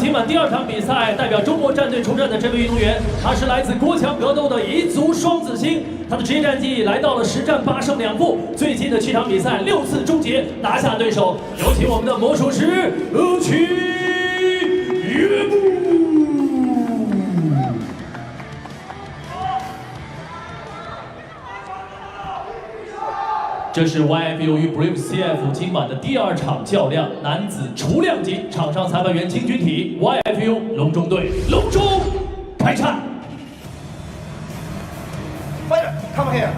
今晚第2场比赛，代表中国战队出战的这位运动员，他是来自国强格斗的彝族双子星，他的职业战绩来到了10战8胜2负，最近的7场比赛6次终结拿下对手。有请我们的魔术师曲岳步。 这是 YFU 与 BCF 今晚的第2场较量，男子雏量级，场上裁判员金军体 YFU 隆中队隆中开战。Fighter, come here.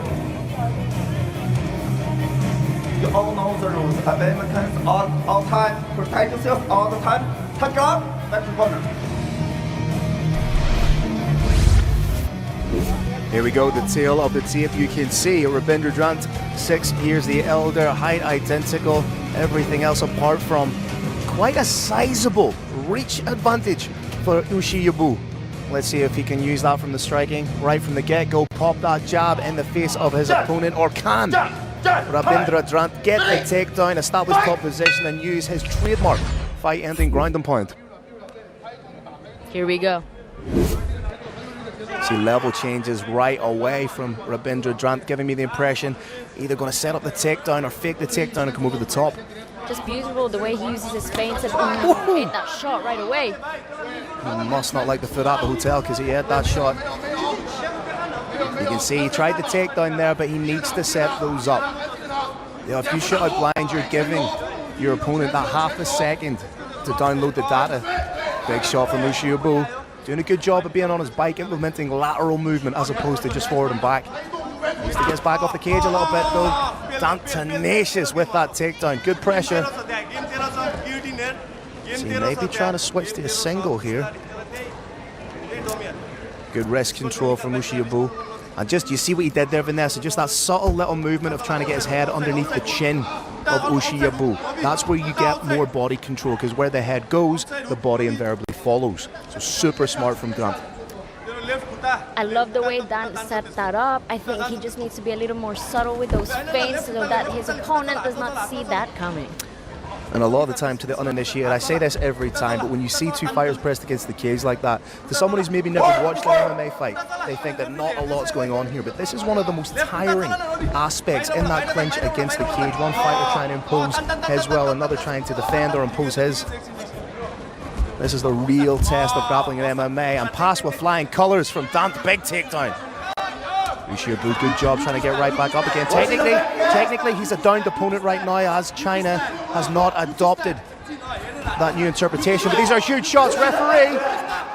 You all know the rules. Americans all time protect yourself all the time. Touch up, back to corner. Here we go, the tail of the tape. You can see Rabindra Dhaant, 6 years the elder, height identical, everything else apart from quite a sizable reach advantage for Ushiyabu. Let's see if he can use that from the striking, right from the get-go, pop that jab in the face of his opponent, or can Rabindra Dhaant get the takedown, establish top position and use his trademark fight-ending ground and pound. Here we go. See level changes right away from Rabindra Dhaant, giving me the impression either going to set up the takedown or fake the takedown and come over the top. Just beautiful the way he uses his feints and hit that shot right away. He must not like the food at the hotel because he had that shot. You can see he tried the takedown there, but he needs to set those up. You know, if you shut out blind, you're giving your opponent that half a second to download the data. Big shot from Ushiyabu. Doing a good job of being on his bike, implementing lateral movement as opposed to just forward and back. Needs to get back off the cage a little bit though. Dhaant tenacious with that takedown. Good pressure. So he may be trying to switch to a single here. Good wrist control from Ushiyabu. And just, you see what he did there, Vanessa, just that subtle little movement of trying to get his head underneath the chin of Ushiyabu. That's where you get more body control, because where the head goes, the body invariably follows. So super smart from Dhaant. I love the way Dhaant set that up. I think he just needs to be a little more subtle with those feints so that his opponent does not see that coming. And a lot of the time, to the uninitiated, I say this every time, but when you see two fighters pressed against the cage like that, to someone who's maybe never watched an MMA fight, they think that not a lot's going on here. But this is one of the most tiring aspects in that clinch against the cage. One fighter trying to impose his will, another trying to defend or impose his. This is the real test of grappling in MMA, and pass with flying colours from Dhaant. Big takedown. Ushiyabu, good job trying to get right back up again. Technically, he's a downed opponent right now, as China has not adopted that new interpretation. But these are huge shots. Referee,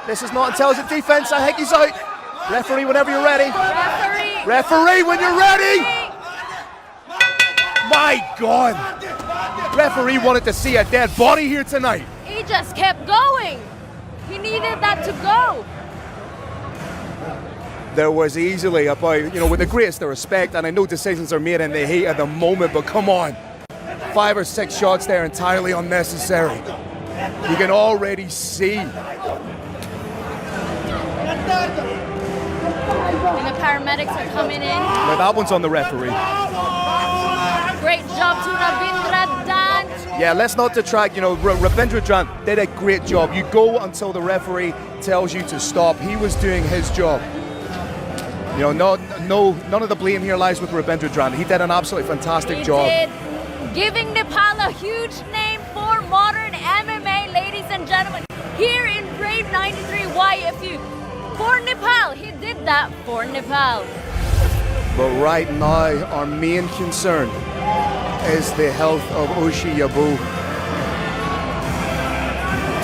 this is not intelligent defense. I think he's out. Referee, whenever you're ready. Referee, when you're ready. My God. Referee wanted to see a dead body here tonight. He just kept going. He needed that to go. There was easily about, with the greatest of respect, and I know decisions are made in the heat of the moment, but come on. 5 or 6 shots there entirely unnecessary. You can already see. And the paramedics are coming in. Now that one's on the referee. Great job to Rabindra Dhaant. Yeah, let's not detract, Rabindra Dhaant did a great job. You go until the referee tells you to stop. He was doing his job. None of the blame here lies with Rabindra Dhaant. He did an absolutely fantastic job. Did. Giving Nepal a huge name for modern MMA, ladies and gentlemen. Here in Brave 93 YFU. For Nepal, he did that for Nepal. But right now, our main concern is the health of Ushiyabu.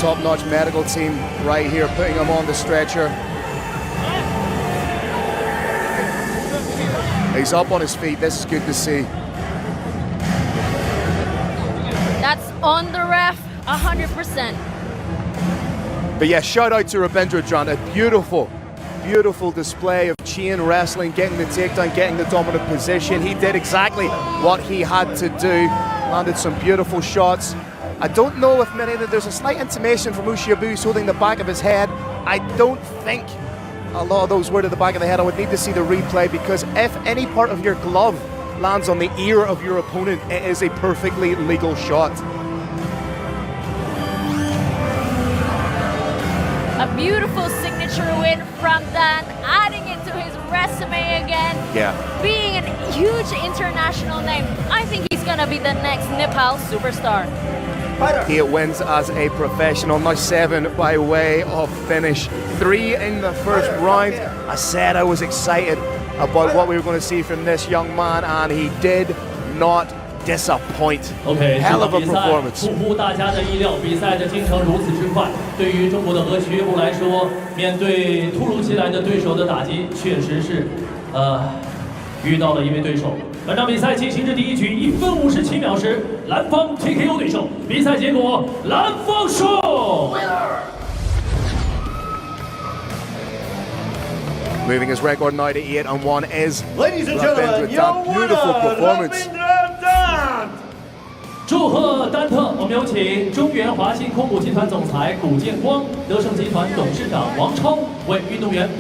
Top-notch medical team right here, putting him on the stretcher. He's up on his feet. This is good to see. That's on the ref, 100%. But yeah, shout out to Rabindra Dhaant. A beautiful, beautiful display of chain wrestling, getting the takedown, getting the dominant position. He did exactly what he had to do. Landed some beautiful shots. I don't know if there's a slight intimation from Ushiyabu holding the back of his head. I don't think a lot of those were to the back of the head. I would need to see the replay, because if any part of your glove lands on the ear of your opponent, it is a perfectly legal shot. beautiful signature win from Dan, adding it to his resume again. Yeah. Being a huge international name, I think he's gonna be the next Nepal superstar. He wins as a professional, now 7 by way of finish. 3 in the first round. I said I was excited about what we were going to see from this young man, and he did not disappoint. OK， hell of a 这场比赛 performance. 出乎大家的意料，比赛的进程如此之快。对于中国的和曲岳部来说，面对突如其来的对手的打击，确实是遇到了一位对手。本场比赛进行至第一局1分57秒时，蓝方 TKO 对手，比赛结果蓝方胜。Moving his record now to 8-1 is Ladies and Rabindra gentlemen, your Dhaant. Beautiful winner, performance. Rabindra Dhaant. 祝贺丹特！我们有请中原华信控股集团总裁古建光、德胜集团董事长王超为运动员颁。